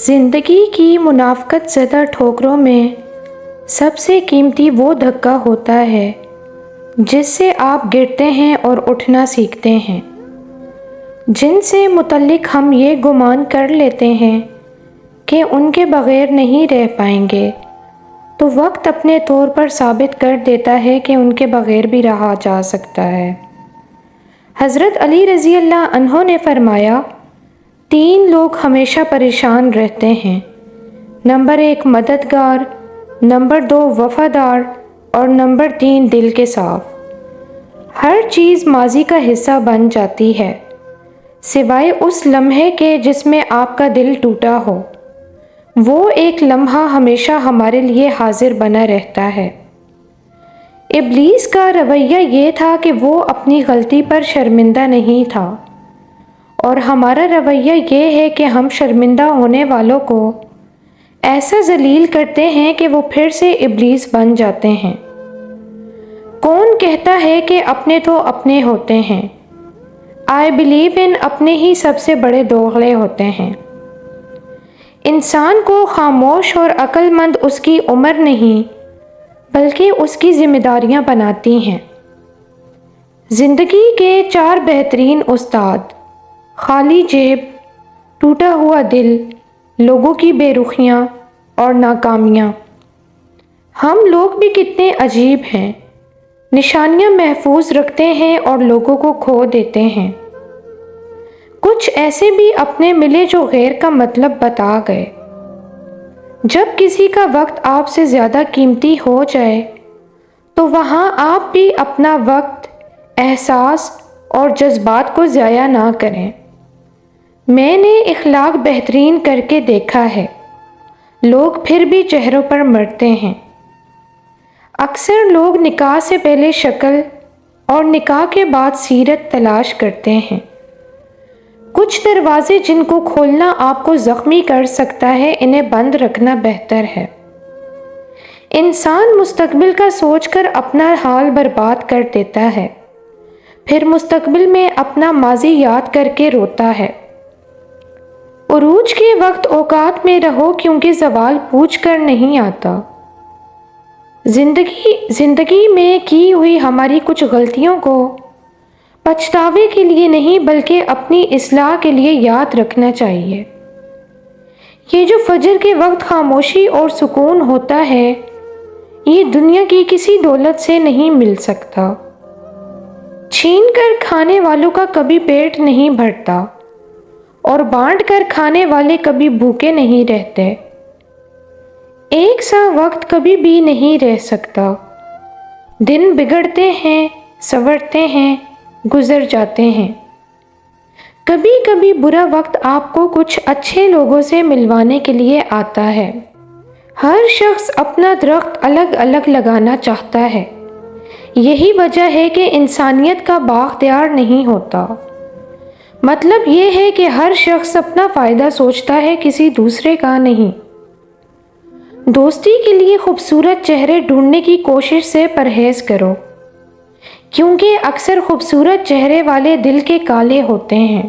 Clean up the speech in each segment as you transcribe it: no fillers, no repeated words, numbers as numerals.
زندگی کی منافقت زدہ ٹھوکروں میں سب سے قیمتی وہ دھکا ہوتا ہے جس سے آپ گرتے ہیں اور اٹھنا سیکھتے ہیں، جن سے متعلق ہم یہ گمان کر لیتے ہیں کہ ان کے بغیر نہیں رہ پائیں گے، تو وقت اپنے طور پر ثابت کر دیتا ہے کہ ان کے بغیر بھی رہا جا سکتا ہے۔ حضرت علی رضی اللہ عنہ نے فرمایا، 3 لوگ ہمیشہ پریشان رہتے ہیں، نمبر 1 مددگار، نمبر 2 وفادار اور نمبر 3 دل کے صاف۔ ہر چیز ماضی کا حصہ بن جاتی ہے سوائے اس لمحے کے جس میں آپ کا دل ٹوٹا ہو، وہ ایک لمحہ ہمیشہ ہمارے لیے حاضر بنا رہتا ہے۔ ابلیس کا رویہ یہ تھا کہ وہ اپنی غلطی پر شرمندہ نہیں تھا، اور ہمارا رویہ یہ ہے کہ ہم شرمندہ ہونے والوں کو ایسا ذلیل کرتے ہیں کہ وہ پھر سے ابلیس بن جاتے ہیں۔ کون کہتا ہے کہ اپنے تو اپنے ہوتے ہیں؟ I believe in اپنے ہی سب سے بڑے دوغلے ہوتے ہیں۔ انسان کو خاموش اور عقل مند اس کی عمر نہیں بلکہ اس کی ذمہ داریاں بناتی ہیں۔ زندگی کے 4 بہترین استاد: خالی جیب، ٹوٹا ہوا دل، لوگوں کی بے رخیاں اور ناکامیاں۔ ہم لوگ بھی کتنے عجیب ہیں، نشانیاں محفوظ رکھتے ہیں اور لوگوں کو کھو دیتے ہیں۔ کچھ ایسے بھی اپنے ملے جو غیر کا مطلب بتا گئے۔ جب کسی کا وقت آپ سے زیادہ قیمتی ہو جائے تو وہاں آپ بھی اپنا وقت، احساس اور جذبات کو ضائع نہ کریں۔ میں نے اخلاق بہترین کر کے دیکھا ہے، لوگ پھر بھی چہروں پر مرتے ہیں۔ اکثر لوگ نکاح سے پہلے شکل اور نکاح کے بعد سیرت تلاش کرتے ہیں۔ کچھ دروازے جن کو کھولنا آپ کو زخمی کر سکتا ہے، انہیں بند رکھنا بہتر ہے۔ انسان مستقبل کا سوچ کر اپنا حال برباد کر دیتا ہے، پھر مستقبل میں اپنا ماضی یاد کر کے روتا ہے۔ عروج کے وقت اوقات میں رہو کیونکہ زوال پوچھ کر نہیں آتا۔ زندگی میں کی ہوئی ہماری کچھ غلطیوں کو پچھتاوے کے لیے نہیں بلکہ اپنی اصلاح کے لیے یاد رکھنا چاہیے۔ یہ جو فجر کے وقت خاموشی اور سکون ہوتا ہے، یہ دنیا کی کسی دولت سے نہیں مل سکتا۔ چھین کر کھانے والوں کا کبھی پیٹ نہیں بھرتا، اور بانٹ کر کھانے والے کبھی بھوکے نہیں رہتے۔ ایک سا وقت کبھی بھی نہیں رہ سکتا۔ دن بگڑتے ہیں، سنورتے ہیں، گزر جاتے ہیں۔ کبھی کبھی برا وقت آپ کو کچھ اچھے لوگوں سے ملوانے کے لیے آتا ہے۔ ہر شخص اپنا درخت الگ الگ لگانا چاہتا ہے، یہی وجہ ہے کہ انسانیت کا باغ تیار نہیں ہوتا۔ مطلب یہ ہے کہ ہر شخص اپنا فائدہ سوچتا ہے، کسی دوسرے کا نہیں۔ دوستی کے لیے خوبصورت چہرے ڈھونڈنے کی کوشش سے پرہیز کرو، کیونکہ اکثر خوبصورت چہرے والے دل کے کالے ہوتے ہیں۔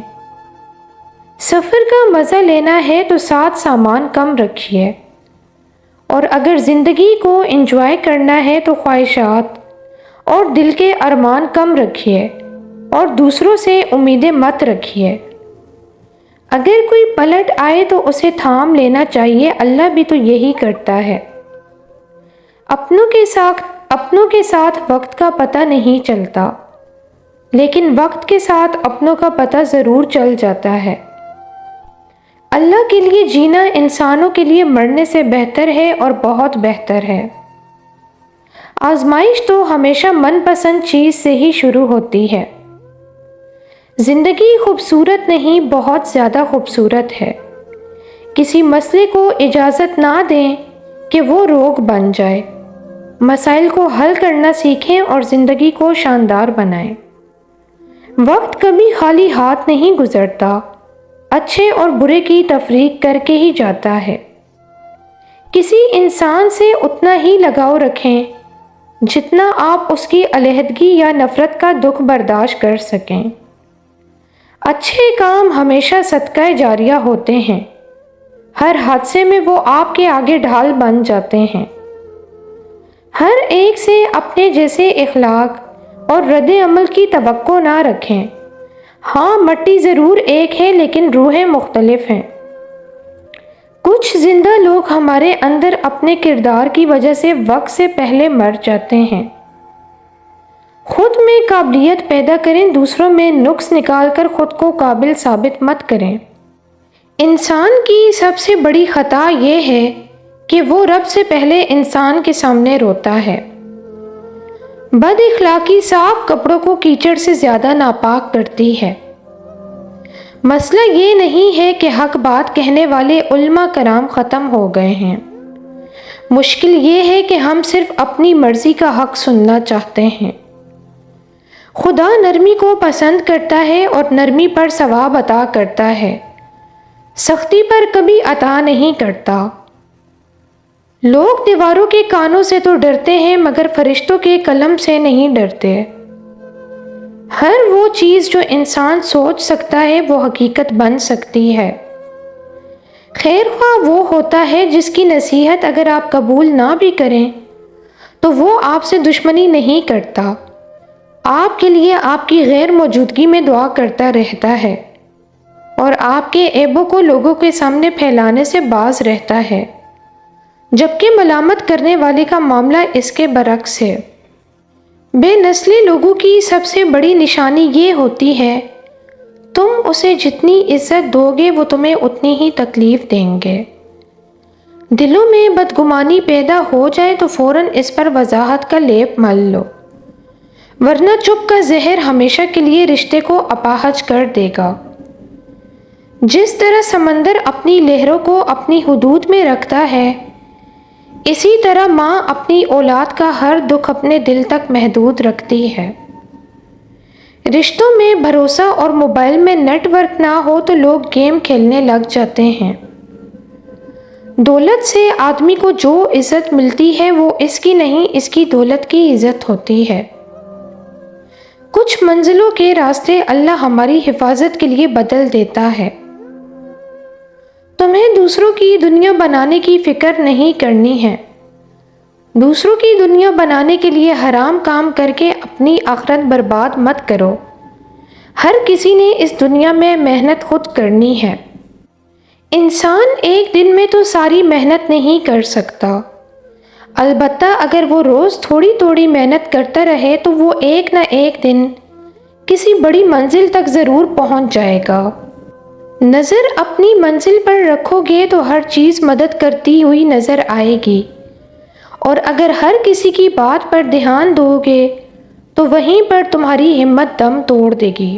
سفر کا مزہ لینا ہے تو ساتھ سامان کم رکھیے، اور اگر زندگی کو انجوائے کرنا ہے تو خواہشات اور دل کے ارمان کم رکھیے اور دوسروں سے امیدیں مت رکھیے۔ اگر کوئی پلٹ آئے تو اسے تھام لینا چاہیے، اللہ بھی تو یہی کرتا ہے۔ اپنوں کے ساتھ وقت کا پتہ نہیں چلتا، لیکن وقت کے ساتھ اپنوں کا پتہ ضرور چل جاتا ہے۔ اللہ کے لیے جینا انسانوں کے لیے مرنے سے بہتر ہے، اور بہت بہتر ہے۔ آزمائش تو ہمیشہ من پسند چیز سے ہی شروع ہوتی ہے۔ زندگی خوبصورت نہیں، بہت زیادہ خوبصورت ہے۔ کسی مسئلے کو اجازت نہ دیں کہ وہ روگ بن جائے۔ مسائل کو حل کرنا سیکھیں اور زندگی کو شاندار بنائیں۔ وقت کبھی خالی ہاتھ نہیں گزرتا، اچھے اور برے کی تفریق کر کے ہی جاتا ہے۔ کسی انسان سے اتنا ہی لگاؤ رکھیں جتنا آپ اس کی علیحدگی یا نفرت کا دکھ برداشت کر سکیں۔ اچھے کام ہمیشہ صدقہ جاریہ ہوتے ہیں، ہر حادثے میں وہ آپ کے آگے ڈھال بن جاتے ہیں۔ ہر ایک سے اپنے جیسے اخلاق اور رد عمل کی توقع نہ رکھیں۔ ہاں، مٹی ضرور ایک ہے لیکن روحیں مختلف ہیں۔ کچھ زندہ لوگ ہمارے اندر اپنے کردار کی وجہ سے وقت سے پہلے مر جاتے ہیں۔ خود میں قابلیت پیدا کریں، دوسروں میں نقص نکال کر خود کو قابل ثابت مت کریں۔ انسان کی سب سے بڑی خطا یہ ہے کہ وہ رب سے پہلے انسان کے سامنے روتا ہے۔ بد اخلاقی صاف کپڑوں کو کیچڑ سے زیادہ ناپاک کرتی ہے۔ مسئلہ یہ نہیں ہے کہ حق بات کہنے والے علماء کرام ختم ہو گئے ہیں، مشکل یہ ہے کہ ہم صرف اپنی مرضی کا حق سننا چاہتے ہیں۔ خدا نرمی کو پسند کرتا ہے اور نرمی پر ثواب عطا کرتا ہے، سختی پر کبھی عطا نہیں کرتا۔ لوگ دیواروں کے کانوں سے تو ڈرتے ہیں مگر فرشتوں کے قلم سے نہیں ڈرتے۔ ہر وہ چیز جو انسان سوچ سکتا ہے وہ حقیقت بن سکتی ہے۔ خیر خواہ وہ ہوتا ہے جس کی نصیحت اگر آپ قبول نہ بھی کریں تو وہ آپ سے دشمنی نہیں کرتا، آپ کے لیے آپ کی غیر موجودگی میں دعا کرتا رہتا ہے اور آپ کے عیبوں کو لوگوں کے سامنے پھیلانے سے باز رہتا ہے، جبکہ ملامت کرنے والے کا معاملہ اس کے برعکس ہے۔ بے نسلی لوگوں کی سب سے بڑی نشانی یہ ہوتی ہے تم اسے جتنی عزت دو گے وہ تمہیں اتنی ہی تکلیف دیں گے۔ دلوں میں بدگمانی پیدا ہو جائے تو فوراً اس پر وضاحت کا لیپ مل لو، ورنہ چپ کا زہر ہمیشہ کے لیے رشتے کو اپاہج کر دے گا۔ جس طرح سمندر اپنی لہروں کو اپنی حدود میں رکھتا ہے، اسی طرح ماں اپنی اولاد کا ہر دکھ اپنے دل تک محدود رکھتی ہے۔ رشتوں میں بھروسہ اور موبائل میں نیٹ ورک نہ ہو تو لوگ گیم کھیلنے لگ جاتے ہیں۔ دولت سے آدمی کو جو عزت ملتی ہے وہ اس کی نہیں، اس کی دولت کی عزت ہوتی ہے۔ کچھ منزلوں کے راستے اللہ ہماری حفاظت کے لیے بدل دیتا ہے۔ تمہیں دوسروں کی دنیا بنانے کی فکر نہیں کرنی ہے۔ دوسروں کی دنیا بنانے کے لیے حرام کام کر کے اپنی آخرت برباد مت کرو۔ ہر کسی نے اس دنیا میں محنت خود کرنی ہے۔ انسان ایک دن میں تو ساری محنت نہیں کر سکتا، البتہ اگر وہ روز تھوڑی تھوڑی محنت کرتا رہے تو وہ ایک نہ ایک دن کسی بڑی منزل تک ضرور پہنچ جائے گا۔ نظر اپنی منزل پر رکھو گے تو ہر چیز مدد کرتی ہوئی نظر آئے گی، اور اگر ہر کسی کی بات پر دھیان دو گے تو وہیں پر تمہاری ہمت دم توڑ دے گی۔